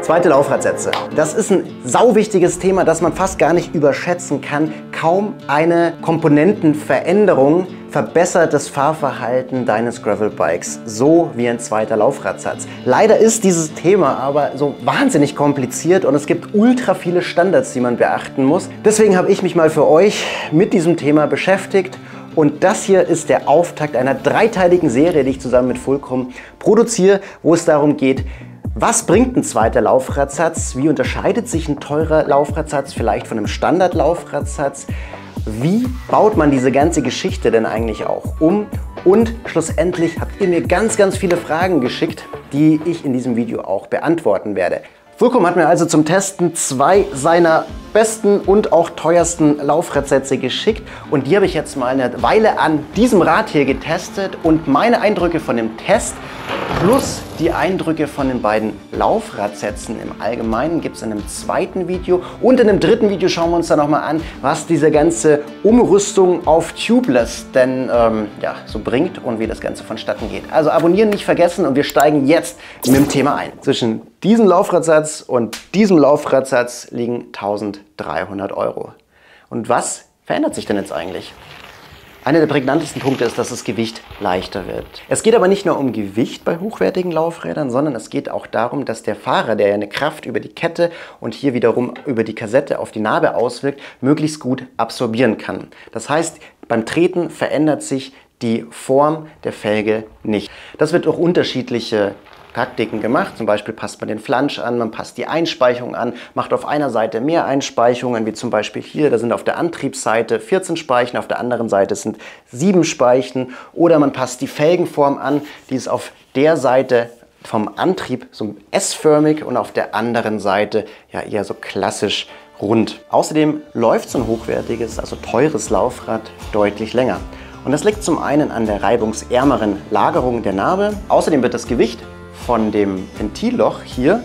Zweite Laufradsätze. Das ist ein sauwichtiges Thema, das man fast gar nicht überschätzen kann. Kaum eine Komponentenveränderung verbessert das Fahrverhalten deines Gravelbikes, so wie ein zweiter Laufradsatz. Leider ist dieses Thema aber so wahnsinnig kompliziert und es gibt ultra viele Standards, die man beachten muss. Deswegen habe ich mich mal für euch mit diesem Thema beschäftigt. Und das hier ist der Auftakt einer dreiteiligen Serie, die ich zusammen mit Fulcrum produziere, wo es darum geht, was bringt ein zweiter Laufradsatz? Wie unterscheidet sich ein teurer Laufradsatz vielleicht von einem Standardlaufradsatz? Wie baut man diese ganze Geschichte denn eigentlich auch um? Und schlussendlich habt ihr mir ganz viele Fragen geschickt, die ich in diesem Video auch beantworten werde. Fulcrum hat mir also zum Testen zwei seiner besten und auch teuersten Laufradsätze geschickt und die habe ich jetzt mal eine Weile an diesem Rad hier getestet und meine Eindrücke von dem Test plus die Eindrücke von den beiden Laufradsätzen im Allgemeinen gibt es in einem zweiten Video und in einem dritten Video schauen wir uns dann nochmal an, was diese ganze Umrüstung auf Tubeless denn ja, so bringt und wie das Ganze vonstatten geht. Also abonnieren nicht vergessen und wir steigen jetzt mit dem Thema ein. Zwischen diesem Laufradsatz und diesem Laufradsatz liegen 1300 €. Und was verändert sich denn jetzt eigentlich? Einer der prägnantesten Punkte ist, dass das Gewicht leichter wird. Es geht aber nicht nur um Gewicht bei hochwertigen Laufrädern, sondern es geht auch darum, dass der Fahrer, der ja eine Kraft über die Kette und hier wiederum über die Kassette auf die Narbe auswirkt, möglichst gut absorbieren kann. Das heißt, beim Treten verändert sich die Form der Felge nicht. Das wird durch unterschiedliche Taktiken gemacht. Zum Beispiel passt man den Flansch an, man passt die Einspeichung an, macht auf einer Seite mehr Einspeichungen, wie zum Beispiel hier, da sind auf der Antriebsseite 14 Speichen, auf der anderen Seite sind 7 Speichen. Oder man passt die Felgenform an, die ist auf der Seite vom Antrieb so S-förmig und auf der anderen Seite ja eher so klassisch rund. Außerdem läuft so ein hochwertiges, also teures Laufrad deutlich länger. Und das liegt zum einen an der reibungsärmeren Lagerung der Narbe. Außerdem wird das Gewicht von dem Ventilloch hier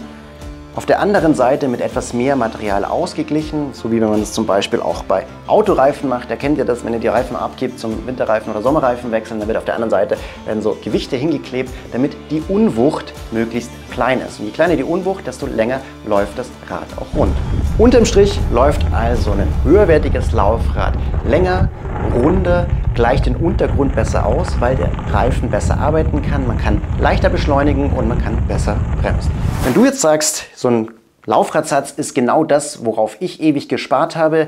auf der anderen Seite mit etwas mehr Material ausgeglichen, so wie wenn man es zum Beispiel auch bei Autoreifen macht. Da kennt ihr das, wenn ihr die Reifen abgibt zum Winterreifen oder Sommerreifen wechseln, dann wird auf der anderen Seite werden so Gewichte hingeklebt, damit die Unwucht möglichst klein ist. Und je kleiner die Unwucht, desto länger läuft das Rad auch rund. Unterm Strich läuft also ein höherwertiges Laufrad länger, runder, gleicht den Untergrund besser aus, weil der Reifen besser arbeiten kann, man kann leichter beschleunigen und man kann besser bremsen. Wenn du jetzt sagst, so ein Laufradsatz ist genau das, worauf ich ewig gespart habe,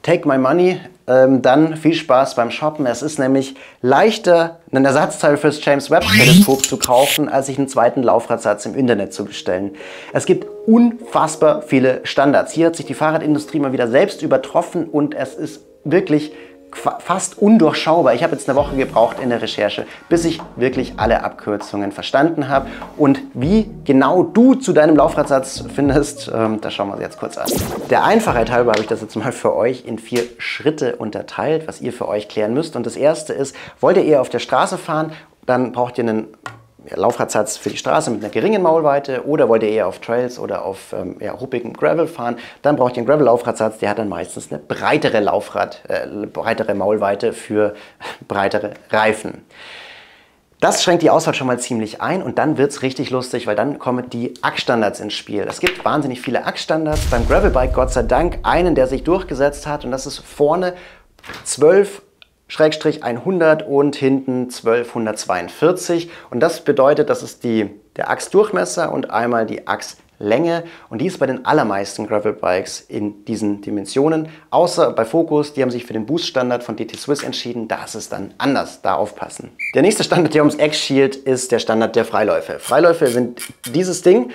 take my money, dann viel Spaß beim Shoppen. Es ist nämlich leichter, einen Ersatzteil fürs James Webb Teleskop zu kaufen, als sich einen zweiten Laufradsatz im Internet zu bestellen. Es gibt unfassbar viele Standards. Hier hat sich die Fahrradindustrie mal wieder selbst übertroffen und es ist wirklich fast undurchschaubar. Ich habe jetzt eine Woche gebraucht in der Recherche, bis ich wirklich alle Abkürzungen verstanden habe. Und wie genau du zu deinem Laufradsatz findest, das schauen wir uns jetzt kurz an. Der Einfachheit halber habe ich das jetzt mal für euch in 4 Schritte unterteilt, was ihr für euch klären müsst. Und das erste ist, wollt ihr eher auf der Straße fahren, dann braucht ihr einen Laufradsatz für die Straße mit einer geringen Maulweite, oder wollt ihr eher auf Trails oder auf ruppigem Gravel fahren, dann braucht ihr einen Gravel-Laufradsatz, der hat dann meistens eine breitere breitere Maulweite für breitere Reifen. Das schränkt die Auswahl schon mal ziemlich ein und dann wird es richtig lustig, weil dann kommen die Achsstandards ins Spiel. Es gibt wahnsinnig viele Achsstandards, beim Gravelbike Gott sei Dank einen, der sich durchgesetzt hat, und das ist vorne 12/100 und hinten 1242, und das bedeutet, das ist der Achsdurchmesser und einmal die Achslänge, und die ist bei den allermeisten Gravelbikes in diesen Dimensionen, außer bei Focus, die haben sich für den Boost-Standard von DT Swiss entschieden, da ist es dann anders, da aufpassen. Der nächste Standard, der ums Eck schielt, ist der Standard der Freiläufe. Freiläufe sind dieses Ding.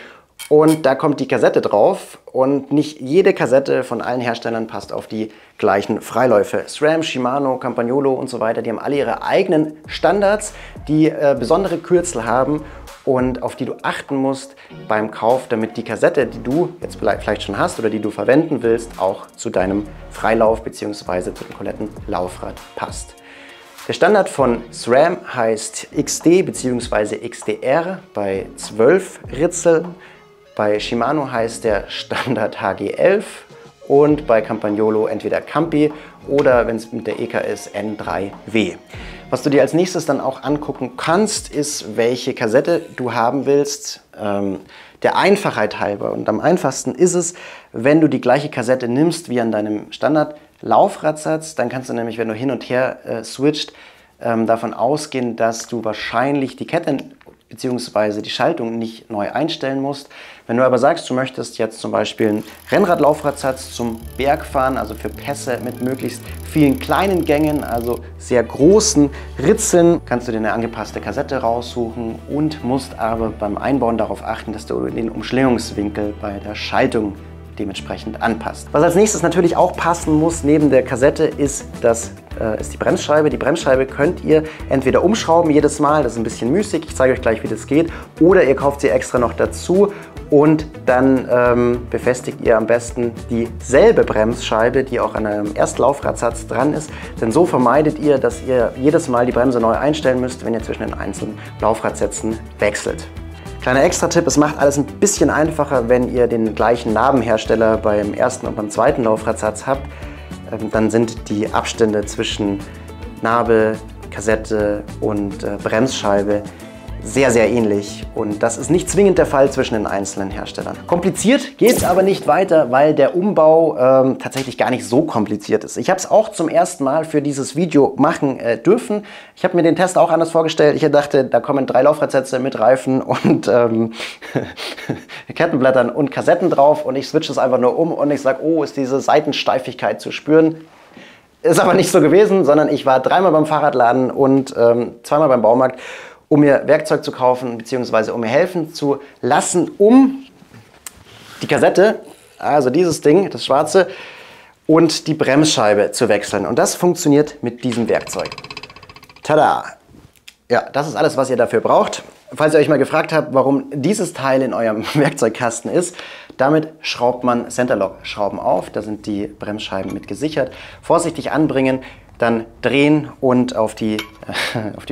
Und da kommt die Kassette drauf und nicht jede Kassette von allen Herstellern passt auf die gleichen Freiläufe. SRAM, Shimano, Campagnolo und so weiter, die haben alle ihre eigenen Standards, die besondere Kürzel haben und auf die du achten musst beim Kauf, damit die Kassette, die du jetzt vielleicht schon hast oder die du verwenden willst, auch zu deinem Freilauf bzw. zu dem kompletten Laufrad passt. Der Standard von SRAM heißt XD bzw. XDR bei 12 Ritzeln. Bei Shimano heißt der Standard HG11 und bei Campagnolo entweder Campi oder, wenn es mit der EK ist, N3W. Was du dir als nächstes dann auch angucken kannst, ist, welche Kassette du haben willst. Der Einfachheit halber und am einfachsten ist es, wenn du die gleiche Kassette nimmst wie an deinem Standard-Laufradsatz. Dann kannst du nämlich, wenn du hin und her switcht, davon ausgehen, dass du wahrscheinlich die Kette bzw. die Schaltung nicht neu einstellen musst. Wenn du aber sagst, du möchtest jetzt zum Beispiel einen Rennrad-Laufradsatz zum Bergfahren, also für Pässe mit möglichst vielen kleinen Gängen, also sehr großen Ritzeln, kannst du dir eine angepasste Kassette raussuchen und musst aber beim Einbauen darauf achten, dass du den Umschlingungswinkel bei der Schaltung dementsprechend anpasst. Was als nächstes natürlich auch passen muss neben der Kassette ist die Bremsscheibe. Die Bremsscheibe könnt ihr entweder umschrauben jedes Mal, das ist ein bisschen müßig, ich zeige euch gleich, wie das geht, oder ihr kauft sie extra noch dazu und dann befestigt ihr am besten dieselbe Bremsscheibe, die auch an einem Erstlaufradsatz dran ist, denn so vermeidet ihr, dass ihr jedes Mal die Bremse neu einstellen müsst, wenn ihr zwischen den einzelnen Laufradsätzen wechselt. Kleiner Extra-Tipp, es macht alles ein bisschen einfacher, wenn ihr den gleichen Nabenhersteller beim ersten und beim zweiten Laufradsatz habt. Dann sind die Abstände zwischen Nabe, Kassette und Bremsscheibe sehr, sehr ähnlich und das ist nicht zwingend der Fall zwischen den einzelnen Herstellern. Kompliziert geht es aber nicht weiter, weil der Umbau tatsächlich gar nicht so kompliziert ist. Ich habe es auch zum ersten Mal für dieses Video machen dürfen. Ich habe mir den Test auch anders vorgestellt. Ich dachte, da kommen 3 Laufradsätze mit Reifen und Kettenblättern und Kassetten drauf und ich switche es einfach nur um und ich sage, oh, ist diese Seitensteifigkeit zu spüren. Ist aber nicht so gewesen, sondern ich war 3-mal beim Fahrradladen und 2-mal beim Baumarkt, um mir Werkzeug zu kaufen bzw. um mir helfen zu lassen, um die Kassette, also dieses Ding, das schwarze, und die Bremsscheibe zu wechseln. Und das funktioniert mit diesem Werkzeug. Tada! Ja, das ist alles, was ihr dafür braucht. Falls ihr euch mal gefragt habt, warum dieses Teil in eurem Werkzeugkasten ist, damit schraubt man Centerlock-Schrauben auf. Da sind die Bremsscheiben mit gesichert. Vorsichtig anbringen, dann drehen und auf die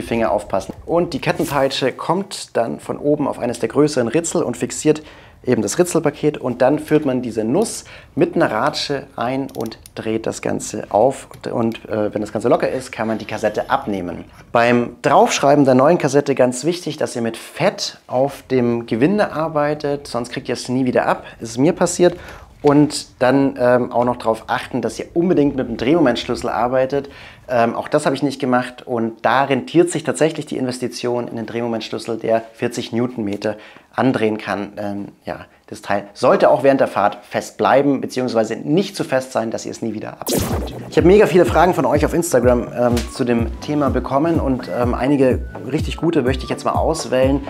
Finger aufpassen. Und die Kettenpeitsche kommt dann von oben auf eines der größeren Ritzel und fixiert eben das Ritzelpaket und dann führt man diese Nuss mit einer Ratsche ein und dreht das Ganze auf und wenn das Ganze locker ist, kann man die Kassette abnehmen. Beim Draufschreiben der neuen Kassette ganz wichtig, dass ihr mit Fett auf dem Gewinde arbeitet, sonst kriegt ihr es nie wieder ab. Das ist mir passiert. Und dann auch noch darauf achten, dass ihr unbedingt mit dem Drehmomentschlüssel arbeitet. Auch das habe ich nicht gemacht und da rentiert sich tatsächlich die Investition in den Drehmomentschlüssel, der 40 Newtonmeter andrehen kann. Ja, das Teil sollte auch während der Fahrt fest bleiben, beziehungsweise nicht zu fest sein, dass ihr es nie wieder abbekommt. Ich habe mega viele Fragen von euch auf Instagram zu dem Thema bekommen und einige richtig gute möchte ich jetzt mal auswählen.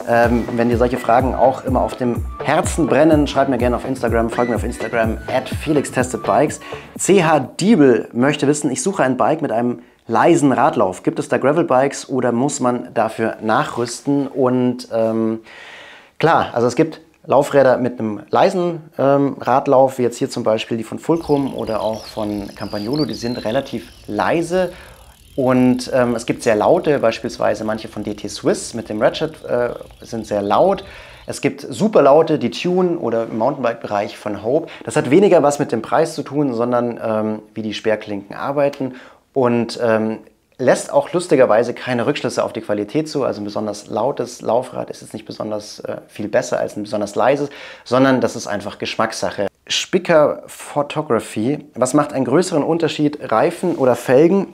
Wenn dir solche Fragen auch immer auf dem Herzen brennen, schreib mir gerne auf Instagram, folge mir auf Instagram @FelixTestedBikes. CH Diebel möchte wissen, ich suche ein Bike mit einem leisen Radlauf. Gibt es da Gravelbikes oder muss man dafür nachrüsten? Und klar, also es gibt Laufräder mit einem leisen Radlauf, wie jetzt hier zum Beispiel die von Fulcrum oder auch von Campagnolo, die sind relativ leise. Und es gibt sehr laute, beispielsweise manche von DT Swiss mit dem Ratchet sind sehr laut. Es gibt super laute, die Tune oder im Mountainbike-Bereich von Hope. Das hat weniger was mit dem Preis zu tun, sondern wie die Sperrklinken arbeiten und lässt auch lustigerweise keine Rückschlüsse auf die Qualität zu. Also ein besonders lautes Laufrad ist jetzt nicht besonders viel besser als ein besonders leises, sondern das ist einfach Geschmackssache. Spicker Photography, was macht einen größeren Unterschied, Reifen oder Felgen?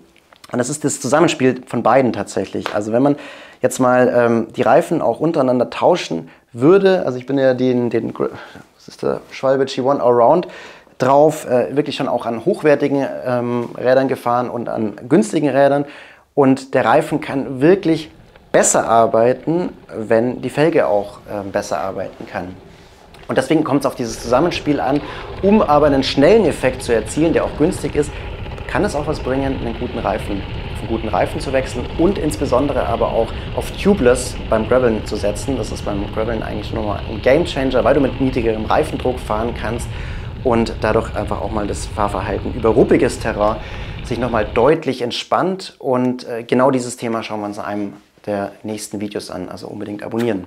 Und das ist das Zusammenspiel von beiden tatsächlich. Also wenn man jetzt mal die Reifen auch untereinander tauschen würde, also ich bin ja das ist der Schwalbe G1 Allround drauf, wirklich schon auch an hochwertigen Rädern gefahren und an günstigen Rädern. Und der Reifen kann wirklich besser arbeiten, wenn die Felge auch besser arbeiten kann. Und deswegen kommt es auf dieses Zusammenspiel an, um aber einen schnellen Effekt zu erzielen, der auch günstig ist, kann es auch was bringen, auf einen guten Reifen zu wechseln und insbesondere aber auch auf Tubeless beim Graveln zu setzen. Das ist beim Graveln eigentlich nochmal ein Gamechanger, weil du mit niedrigerem Reifendruck fahren kannst und dadurch einfach auch mal das Fahrverhalten über ruppiges Terrain sich nochmal deutlich entspannt. Und genau dieses Thema schauen wir uns in einem der nächsten Videos an, also unbedingt abonnieren.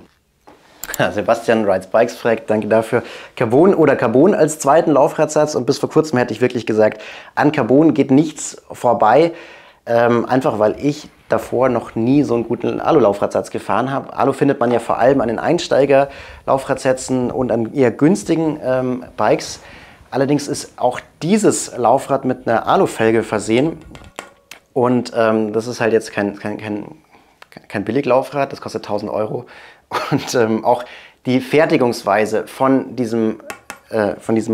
Sebastian Rides Bikes fragt, danke dafür. Carbon oder Carbon als zweiten Laufradsatz? Und bis vor kurzem hätte ich wirklich gesagt, an Carbon geht nichts vorbei. Einfach weil ich davor noch nie so einen guten Alu-Laufradsatz gefahren habe. Alu findet man ja vor allem an den Einsteiger-Laufradsätzen und an eher günstigen Bikes. Allerdings ist auch dieses Laufrad mit einer Alufelge versehen. Und das ist halt jetzt kein Billiglaufrad, das kostet 1000 Euro. Und auch die Fertigungsweise von diesem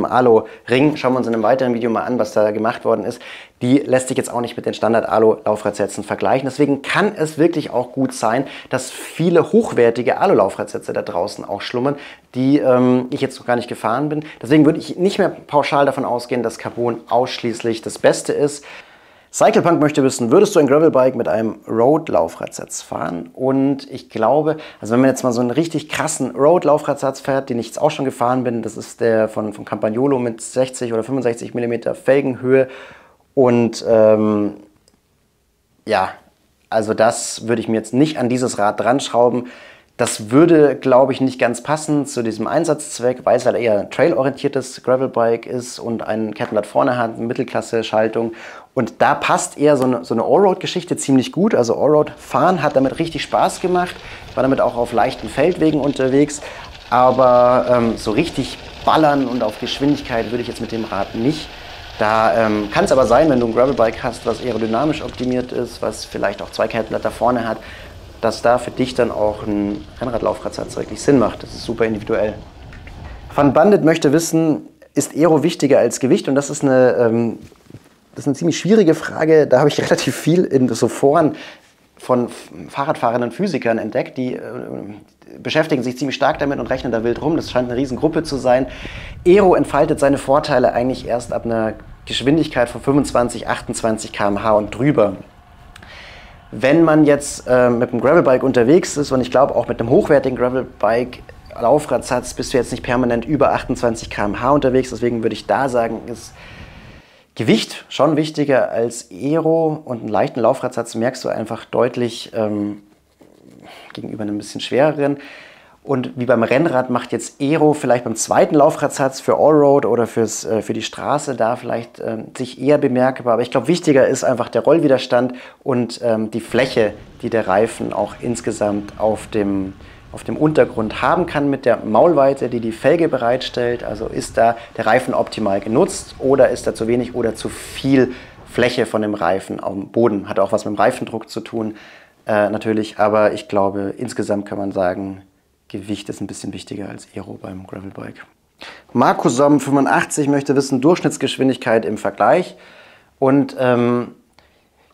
Alu-Ring, schauen wir uns in einem weiteren Video mal an, was da gemacht worden ist, die lässt sich jetzt auch nicht mit den Standard-Alu-Laufradsätzen vergleichen. Deswegen kann es wirklich auch gut sein, dass viele hochwertige Alu-Laufradsätze da draußen auch schlummern, die ich jetzt noch gar nicht gefahren bin. Deswegen würde ich nicht mehr pauschal davon ausgehen, dass Carbon ausschließlich das Beste ist. CyclePunk möchte wissen, würdest du ein Gravelbike mit einem Road-Laufradsatz fahren? Und ich glaube, also wenn man jetzt mal so einen richtig krassen Road-Laufradsatz fährt, den ich jetzt auch schon gefahren bin, das ist der von Campagnolo mit 60 oder 65 mm Felgenhöhe. Und ja, also das würde ich mir jetzt nicht an dieses Rad dran schrauben. Das würde, glaube ich, nicht ganz passen zu diesem Einsatzzweck, weil es halt eher ein trailorientiertes Gravelbike ist und ein Kettenblatt vorne hat, eine Mittelklasse-Schaltung. Und da passt eher so eine Allroad-Geschichte ziemlich gut. Also Allroad fahren hat damit richtig Spaß gemacht. Ich war damit auch auf leichten Feldwegen unterwegs. Aber so richtig ballern und auf Geschwindigkeit würde ich jetzt mit dem Rad nicht. Da kann es aber sein, wenn du ein Gravelbike hast, was aerodynamisch optimiert ist, was vielleicht auch zwei Kettenblätter vorne hat, dass da für dich dann auch ein Rennradlaufradsatz wirklich Sinn macht. Das ist super individuell. Van Bandit möchte wissen, ist Aero wichtiger als Gewicht? Und das ist eine ziemlich schwierige Frage. Da habe ich relativ viel in so Foren von Fahrradfahrenden Physikern entdeckt, die beschäftigen sich ziemlich stark damit und rechnen da wild rum. Das scheint eine Riesengruppe zu sein. Aero entfaltet seine Vorteile eigentlich erst ab einer Geschwindigkeit von 25, 28 km/h und drüber. Wenn man jetzt mit einem Gravelbike unterwegs ist, und ich glaube auch mit einem hochwertigen Gravelbike-Laufradsatz bist du jetzt nicht permanent über 28 km/h unterwegs, deswegen würde ich da sagen, ist Gewicht schon wichtiger als Aero, und einen leichten Laufradsatz merkst du einfach deutlich gegenüber einem bisschen schwereren. Und wie beim Rennrad macht jetzt Aero vielleicht beim zweiten Laufradsatz für Allroad oder für die Straße da vielleicht sich eher bemerkbar. Aber ich glaube, wichtiger ist einfach der Rollwiderstand und die Fläche, die der Reifen auch insgesamt auf dem Untergrund haben kann mit der Maulweite, die die Felge bereitstellt. Also ist da der Reifen optimal genutzt oder ist da zu wenig oder zu viel Fläche von dem Reifen auf dem Boden. Hat auch was mit dem Reifendruck zu tun, natürlich. Aber ich glaube, insgesamt kann man sagen, Gewicht ist ein bisschen wichtiger als Aero beim Gravelbike. Markusom85 möchte wissen, Durchschnittsgeschwindigkeit im Vergleich. Und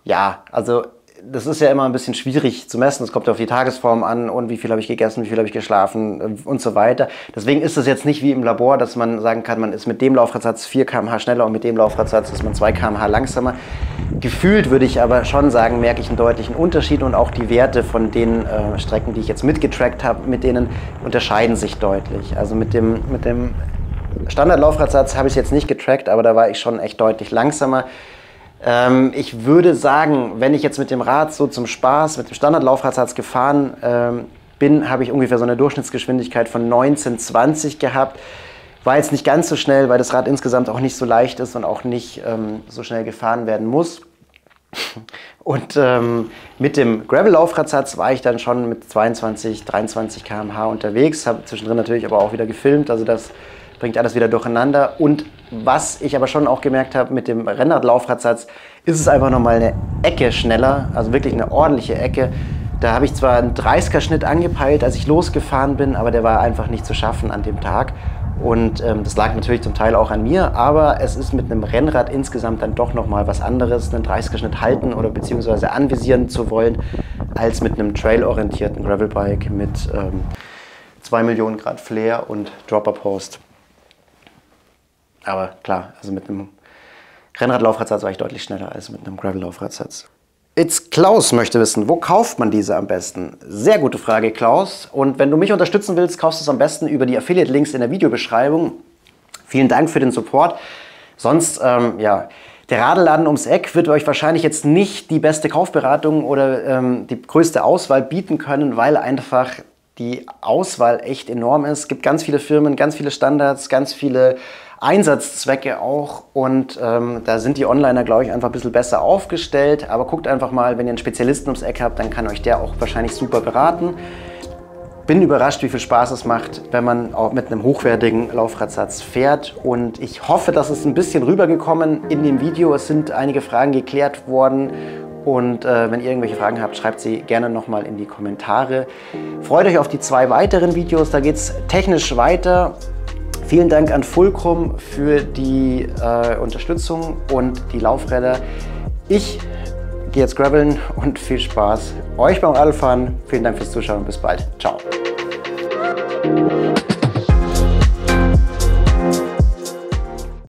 ja, also das ist ja immer ein bisschen schwierig zu messen. Es kommt auf die Tagesform an und wie viel habe ich gegessen, wie viel habe ich geschlafen und so weiter. Deswegen ist es jetzt nicht wie im Labor, dass man sagen kann, man ist mit dem Laufradsatz 4 km/h schneller und mit dem Laufradsatz ist man 2 km/h langsamer. Gefühlt würde ich aber schon sagen, merke ich einen deutlichen Unterschied, und auch die Werte von den Strecken, die ich jetzt mitgetrackt habe, mit denen unterscheiden sich deutlich. Also mit dem Standardlaufradsatz habe ich es jetzt nicht getrackt, aber da war ich schon echt deutlich langsamer. Ich würde sagen, wenn ich jetzt mit dem Rad so zum Spaß, mit dem Standardlaufradsatz gefahren bin, habe ich ungefähr so eine Durchschnittsgeschwindigkeit von 19, 20 gehabt. War jetzt nicht ganz so schnell, weil das Rad insgesamt auch nicht so leicht ist und auch nicht so schnell gefahren werden muss. Und mit dem Gravel-Laufradsatz war ich dann schon mit 22, 23 km/h unterwegs, habe zwischendrin natürlich aber auch wieder gefilmt, also das bringt alles wieder durcheinander. Und was ich aber schon auch gemerkt habe mit dem Rennradlaufradsatz, ist es einfach nochmal eine Ecke schneller, also wirklich eine ordentliche Ecke. Da habe ich zwar einen 30er-Schnitt angepeilt, als ich losgefahren bin, aber der war einfach nicht zu schaffen an dem Tag. Und das lag natürlich zum Teil auch an mir, aber es ist mit einem Rennrad insgesamt dann doch nochmal was anderes, einen 30er-Schnitt halten oder beziehungsweise anvisieren zu wollen, als mit einem trailorientierten Gravelbike mit 2 Millionen Grad Flair und Dropper-Post. Aber klar, also mit einem Rennradlaufradsatz war ich deutlich schneller als mit einem Gravel-Laufradsatz. It's Klaus möchte wissen, wo kauft man diese am besten? Sehr gute Frage, Klaus. Und wenn du mich unterstützen willst, kaufst du es am besten über die Affiliate-Links in der Videobeschreibung. Vielen Dank für den Support. Sonst, ja, der Radelladen ums Eck wird euch wahrscheinlich jetzt nicht die beste Kaufberatung oder die größte Auswahl bieten können, weil einfach die Auswahl echt enorm ist. Es gibt ganz viele Firmen, ganz viele Standards, ganz viele Einsatzzwecke auch und da sind die Onliner, glaube ich, einfach ein bisschen besser aufgestellt. Aber guckt einfach mal, wenn ihr einen Spezialisten ums Eck habt, dann kann euch der auch wahrscheinlich super beraten. Bin überrascht, wie viel Spaß es macht, wenn man auch mit einem hochwertigen Laufradsatz fährt. Und ich hoffe, dass es ein bisschen rübergekommen in dem Video. Es sind einige Fragen geklärt worden. Und wenn ihr irgendwelche Fragen habt, schreibt sie gerne nochmal in die Kommentare. Freut euch auf die 2 weiteren Videos, da geht es technisch weiter. Vielen Dank an Fulcrum für die Unterstützung und die Laufräder. Ich gehe jetzt graveln und viel Spaß euch beim Radfahren. Vielen Dank fürs Zuschauen und bis bald. Ciao.